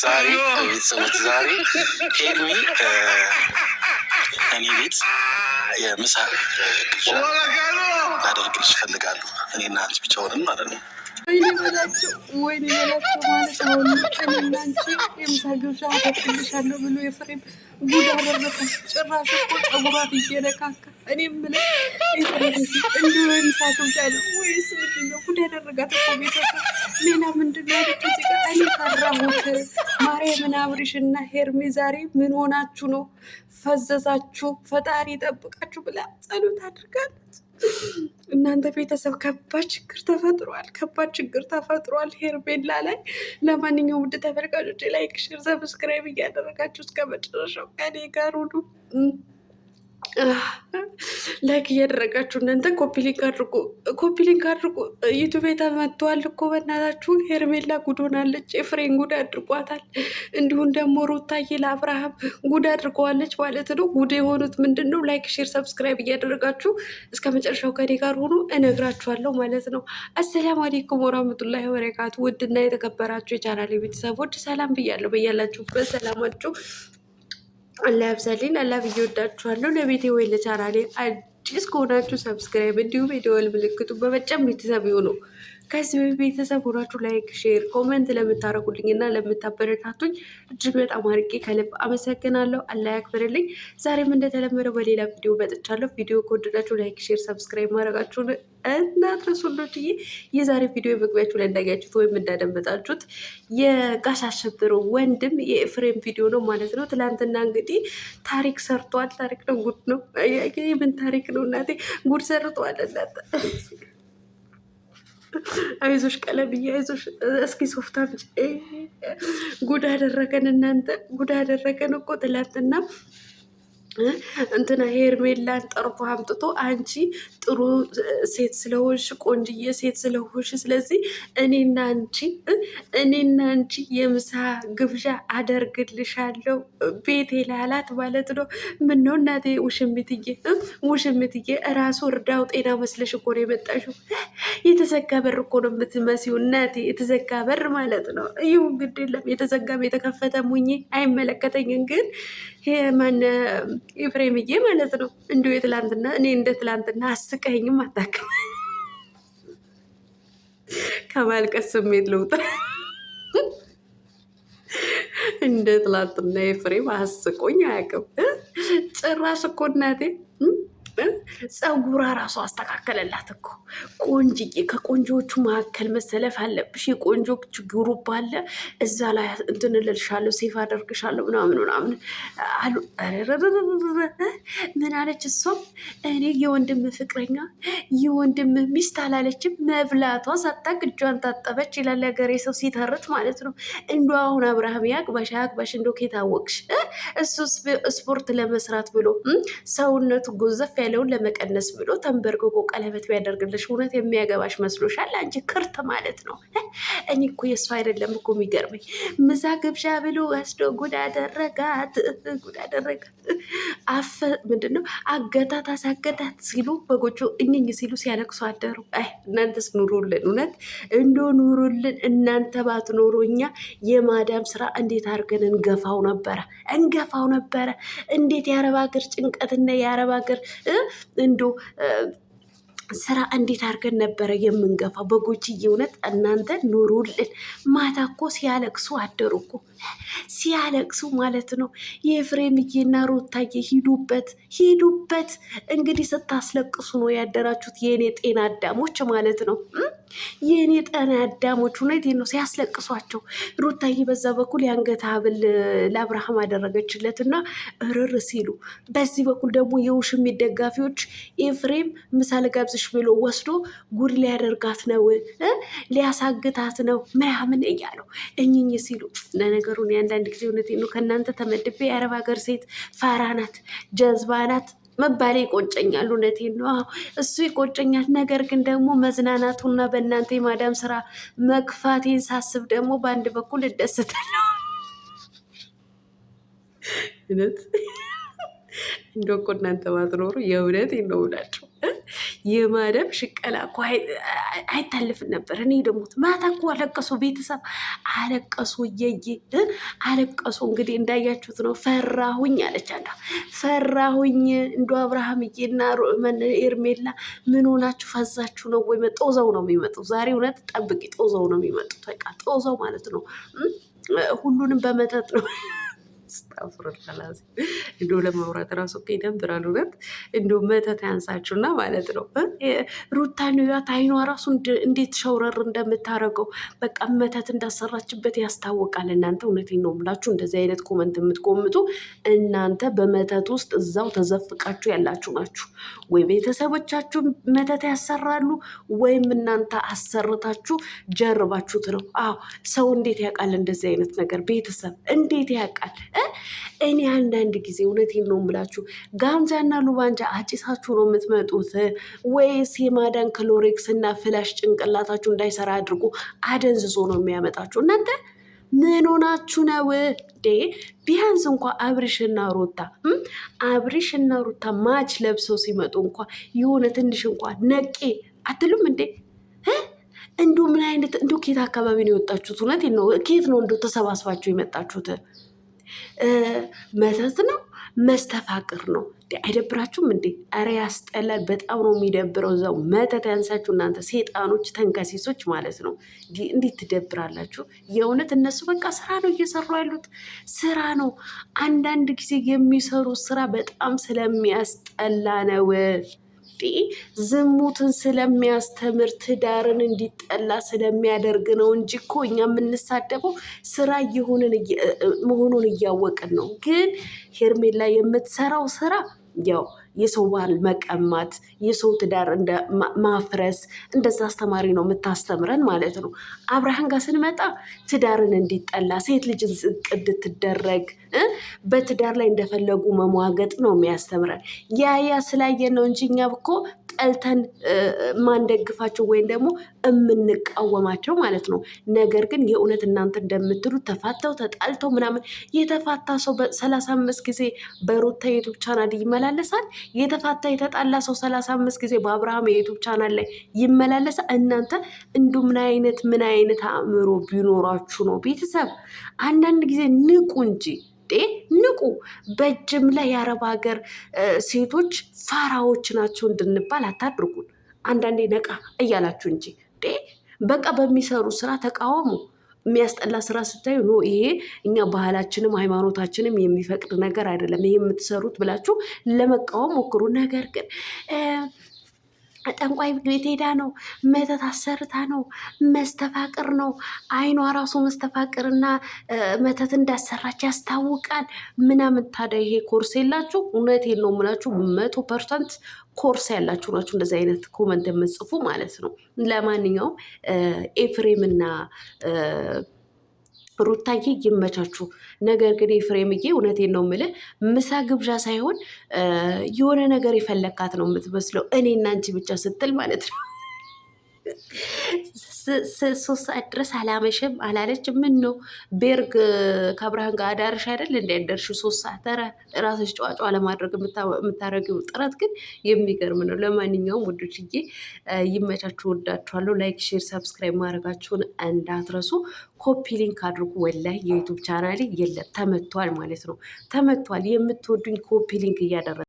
ዛሬ ቤተሰቦች ዛሬ ሄርሚ እኔ ቤት የምሳ ግብዣ ላደርግልሽ እፈልጋለሁ። እኔና አንቺ ብቻ ሆነን ማለት ነው። ወይኔ በላቸው ማለት አሁን እኔና አንቺ የምሳ ግብዣ አደርግልሻለሁ ብሎ የፍሬም ጉድ አደረገ። ጭራሽ እኮ ጸጉሯት እየነካካ እኔ የምልህ እንዲሁ የምሳ ግብዣ ነው ወይስ ምንድን ነው? ጉድ ያደረጋት እኮ ቤተሰብ። ሌላ ምንድን ነው ያለችው እዚህ ጋር? እኔ ፈራሁት። ማርያምን አብርሽ እና ሄርሜ ዛሬ ምን ሆናችሁ ነው? ፈዘዛችሁ? ፈጣሪ ይጠብቃችሁ ብላ ጸሎት አድርጋለች። እናንተ ቤተሰብ ከባድ ችግር ተፈጥሯል ሄርሜላ ላይ። ለማንኛውም ውድ ተመልካቾች ላይክ፣ ሼር፣ ሰብስክራይብ እያደረጋችሁ እስከ መጨረሻው ከኔ ጋር ሁሉ ላይክ እያደረጋችሁ እናንተ ኮፒሊንክ አድርጉ። ዩቱብ ተመቷል እኮ በእናታችሁ። ሄርሜላ ጉድ ሆናለች። ኤፍሬም ጉድ አድርጓታል። እንዲሁም ደግሞ ሩታዬ ለአብርሃም ጉድ አድርገዋለች ማለት ነው። ጉድ የሆኑት ምንድን ነው? ላይክ ሼር ሰብስክራይብ እያደረጋችሁ እስከ መጨረሻው ከኔ ጋር ሆኖ እነግራችኋለሁ ማለት ነው። አሰላሙ አሌይኩም ወራህመቱላሂ ወበረካቱ። ውድና የተከበራችሁ የቻናሌ ቤተሰቦች ሰላም ብያለሁ። በያላችሁበት ሰላማችሁ አላህ ያብዛልኝ። አላህ ብዬ ወዳችኋለሁ። ለቤቴ ወይ ለቻናሌ አዲስ ከሆናችሁ ሰብስክራይብ እንዲሁም የደወል ምልክቱ በመጫን ቤተሰብ ይሁኑ። ከዚህ ቤተሰብ ሆናችሁ ላይክ፣ ሼር፣ ኮመንት ለምታደርጉልኝ እና ለምታበረታቱኝ እጅግ በጣም አድርጌ ከልብ አመሰግናለሁ። አላህ ያክብርልኝ። ዛሬም እንደተለመደው በሌላ ቪዲዮ መጥቻለሁ። ቪዲዮ ከወደዳችሁ ላይክ፣ ሼር፣ ሰብስክራይብ ማድረጋችሁን እናትረሱ። ሁሎችዬ የዛሬ ቪዲዮ መግቢያችሁ ላይ እንዳያችሁት ወይም እንዳደመጣችሁት የጋሽ አሸብር ወንድም የኤፍሬም ቪዲዮ ነው ማለት ነው። ትላንትና እንግዲህ ታሪክ ሰርቷል። ታሪክ ነው፣ ጉድ ነው። ምን ታሪክ ነው እናቴ? ጉድ ሰርቷል እናት። አይዞሽ ቀለብዬ አይዞሽ። እስኪ ሶፍታ ብጭ። ጉድ አደረገን እናንተ፣ ጉድ አደረገን እኮ ትላንትና እንትና ሄርሜላን ጠርፎ አምጥቶ አንቺ ጥሩ ሴት ስለሆንሽ ቆንጅዬ ሴት ስለሆንሽ ስለዚህ እኔና አንቺ የምሳ ግብዣ አደርግልሻለሁ ቤቴ ላላት ማለት ነው። ምነው እናቴ ውሽምትዬ እራሱ እርዳው ጤና መስለሽ እኮ ነው የመጣሽው። የተዘጋ በር እኮ ነው የምትመሲው እናቴ፣ የተዘጋ በር ማለት ነው። ይሁ ግድ የለም የተዘጋም የተከፈተ ሙኜ አይመለከተኝም። ግን ማን ኤፍሬምዬ ማለት ነው። እንዲሁ የትላንትና እኔ እንደ ትላንትና አስቀኝም አታውቅም። ከማልቀስ ስሜት ልውጣ። እንደ ትላንትና ኤፍሬም አስቆኝ አያውቅም ጭራሽ እኮ እናቴ። ፀጉሯ ራሱ አስተካከለላት እኮ ቆንጅዬ። ከቆንጆቹ መካከል መሰለፍ አለብሽ። የቆንጆች ግሩፕ አለ እዛ ላይ እንትን እልልሻለሁ፣ ሴፍ አደርግሻለሁ ምናምን አሉ። ምን አለች እሷም? እኔ የወንድም ፍቅረኛ የወንድም ሚስት አላለችም። መብላቷ ሳታቅ እጇን ታጠበች ይላል ያገሬ ሰው ሲተርት ማለት ነው። እንዶ አሁን አብርሃም ያቅባሽ እንዶ ከታወቅሽ እሱ ስፖርት ለመስራት ብሎ ሰውነቱ ጎዘፍ ያለውን ለመቀነስ ብሎ ተንበርክኮ ቀለበት ቢያደርግልሽ እውነት የሚያገባሽ መስሎሻል? አንቺ ክርት ማለት ነው። እኔ እኮ የእሱ አይደለም እኮ የሚገርመኝ፣ ምሳ ግብዣ ብሎ ወስዶ ጉድ አደረጋት። ምንድነው አገታት አሳገታት ሲሉ በጎጆ እኝኝ ሲሉ ሲያለቅሱ አደሩ። አይ እናንተስ ኑሩልን፣ እውነት እንዶ ኑሩልን። እናንተ ባትኖሩ እኛ የማዳም ስራ እንዴት አድርገን እንገፋው ነበረ። እንዴት የአረብ ሀገር ጭንቀትና የአረብ ሀገር እንዶ ስራ እንዴት አድርገን ነበረ የምንገፋው? በጎችዬ እውነት እናንተ ኑሩልን። ማታ እኮ ሲያለቅሱ አደሩ እኮ ሲያለቅሱ ማለት ነው። የኤፍሬምዬና ሩታዬ ሂዱበት። እንግዲህ ስታስለቅሱ ነው ያደራችሁት የእኔ ጤና አዳሞች ማለት ነው። የእኔ ጤና አዳሞች እውነቴን ነው ሲያስለቅሷቸው። ሩታዬ በዛ በኩል የአንገት ሀብል ለአብርሃም አደረገችለትና እርር ሲሉ፣ በዚህ በኩል ደግሞ የውሽሚት ደጋፊዎች ኤፍሬም ምሳ ልጋብዝሽ ብሎ ወስዶ ጉድ ሊያደርጋት ነው ሊያሳግታት ነው ምናምን እያለው እኝኝ ሲሉ፣ ለነገሩ የአንዳንድ ጊዜ እውነቴን ነው ከእናንተ ተመድቤ የአረብ ሀገር ሴት ፋራ ናት ጀዝባ ናት መባሌ ይቆጨኛል። እውነቴን ነው እሱ ይቆጨኛል። ነገር ግን ደግሞ መዝናናቱና በእናንተ የማዳም ስራ መግፋቴን ሳስብ ደግሞ በአንድ በኩል እደሰታለሁ። እውነት እንደው እኮ እናንተ ባትኖሩ የእውነት ነው ብላችሁ የማዳም ሽቀላ እኮ አይታልፍም ነበር። እኔ ደግሞ ማታ እኮ አለቀሱ፣ ቤተሰብ አለቀሱ፣ እየየ አለቀሱ። እንግዲህ እንዳያችሁት ነው። ፈራሁኝ አለች አንዷ፣ ፈራሁኝ እንዶ አብርሃምዬና ኤርሜላ ምን ሆናችሁ ፈዛችሁ ነው ወይ? ጦዘው ነው የሚመጡ ዛሬ። እውነት ጠብቂ፣ ጦዘው ነው የሚመጡት። በቃ ጦዘው ማለት ነው። ሁሉንም በመተት ነው ስታፍርላላዚ እንዶ ለማውራት ራሱ ይደብራል። እውነት እንዶ መተት ያንሳችሁና ማለት ነው። ሩታን ያት አይኗ ራሱ እንዴት ሸውረር እንደምታረገው በቃ መተት እንዳሰራችበት ያስታውቃል። እናንተ እውነቴን ነው የምላችሁ፣ እንደዚህ አይነት ኮመንት የምትቆምጡ እናንተ በመተት ውስጥ እዛው ተዘፍቃችሁ ያላችሁ ናችሁ። ወይ ቤተሰቦቻችሁ መተት ያሰራሉ ወይም እናንተ አሰርታችሁ ጀርባችሁት ነው። አዎ ሰው እንዴት ያውቃል እንደዚህ አይነት ነገር? ቤተሰብ እንዴት ያውቃል? እኔ አንዳንድ ጊዜ እውነቴን ነው የምላችሁ ጋንጃና ሉባንጃ አጭሳችሁ ነው የምትመጡት ወይስ የማዳን ክሎሬክስ እና ፍላሽ ጭንቅላታችሁ እንዳይሰራ አድርጎ አደንዝዞ ነው የሚያመጣችሁ? እናንተ ምን ሆናችሁ ነው? ቢያንስ እንኳ አብሪሽና ሩታ ማች ለብሰው ሲመጡ እንኳ የሆነ ትንሽ እንኳ ነቄ አትሉም እንዴ? እንዱ ምን አይነት እንዱ ኬት አካባቢ ነው የወጣችሁት? እውነቴን ነው ኬት ነው እንዱ ተሰባስባችሁ የመጣችሁት? መተት ነው መስተፋቅር ነው። አይደብራችሁም እንዴ? ኧረ ያስጠላል። በጣም ነው የሚደብረው። እዛው መተት ያንሳችሁ እናንተ ሴጣኖች፣ ተንከሲሶች ማለት ነው። እንዴት ትደብራላችሁ? የእውነት እነሱ በቃ ስራ ነው እየሰሩ ያሉት፣ ስራ ነው። አንዳንድ ጊዜ የሚሰሩት ስራ በጣም ስለሚያስጠላ ነው። ዝሙትን ስለሚያስተምር ትዳርን እንዲጠላ ስለሚያደርግ ነው እንጂ እኮ እኛ የምንሳደበው ስራ መሆኑን እያወቅን ነው። ግን ሄርሜላ የምትሰራው ስራ ያው የሰው ባል መቀማት፣ የሰው ትዳር ማፍረስ፣ እንደዛ አስተማሪ ነው የምታስተምረን ማለት ነው። አብርሃም ጋር ስንመጣ ትዳርን እንዲጠላ፣ ሴት ልጅን ዝቅ እንድትደረግ፣ በትዳር ላይ እንደፈለጉ መሟገጥ ነው የሚያስተምረን። ያ ስላየን ነው እንጂ እኛ እኮ ጠልተን ማንደግፋቸው ወይም ደግሞ የምንቃወማቸው ማለት ነው። ነገር ግን የእውነት እናንተ እንደምትሉት ተፋተው ተጣልተው ምናምን የተፋታ ሰው 35 ጊዜ በሩታ የዩቱብ ቻናል ይመላለሳል። የተፋታ የተጣላ ሰው 35 ጊዜ በአብርሃም የዩቱብ ቻናል ላይ ይመላለሳል። እናንተ እንዱ ምን አይነት አእምሮ ቢኖራችሁ ነው? ቤተሰብ አንዳንድ ጊዜ ንቁ እንጂ ንቁ። በጅምላ የአረብ ሀገር ሴቶች ፋራዎች ናቸው እንድንባል አታድርጉን። አንዳንዴ ነቃ እያላችሁ እንጂ በቃ በሚሰሩ ስራ ተቃወሙ። የሚያስጠላ ስራ ስታዩ ኖ ይሄ እኛ ባህላችንም ሃይማኖታችንም የሚፈቅድ ነገር አይደለም ይሄ የምትሰሩት ብላችሁ ለመቃወም ሞክሩ። ነገር ግን ጠንቋይ ቤት ሄዳ ነው፣ መተት አሰርታ ነው፣ መስተፋቅር ነው። አይኗ ራሱ መስተፋቅርና መተት እንዳሰራች ያስታውቃል ምናምን። ታዲያ ይሄ ኮርስ የላችሁ? እውነቴን ነው የምላችሁ 100% ኮርስ ያላችሁ ናችሁ እንደዚህ አይነት ኮመንት የምጽፉ ማለት ነው። ለማንኛውም ኤፍሬምና ሩታዬ ይመቻችሁ። ነገር ግን ኤፍሬምዬ እውነቴን ነው የምልህ ምሳ ግብዣ ሳይሆን የሆነ ነገር የፈለካት ነው የምትመስለው። እኔና አንቺ ብቻ ስትል ማለት ነው። 3 ሰዓት ድረስ አላመሸም አላለች። ምን ነው ቤርግ ከአብርሃም ጋር አዳርሽ አይደል እንዲያደርሽ 3 ሰዓት ራስሽ ጨዋጫ ለማድረግ የምታደርጊው ጥረት ግን የሚገርም ነው። ለማንኛውም ውዶችዬ ይመቻችሁ፣ ወዳችኋለሁ። ላይክ፣ ሼር፣ ሰብስክራይብ ማድረጋችሁን እንዳትረሱ። ኮፒ ሊንክ አድርጉ። ወላሂ የዩቱብ ቻናሌ የለም ተመቷል ማለት ነው። ተመቷል። የምትወዱኝ ኮፒ ሊንክ እያደረግ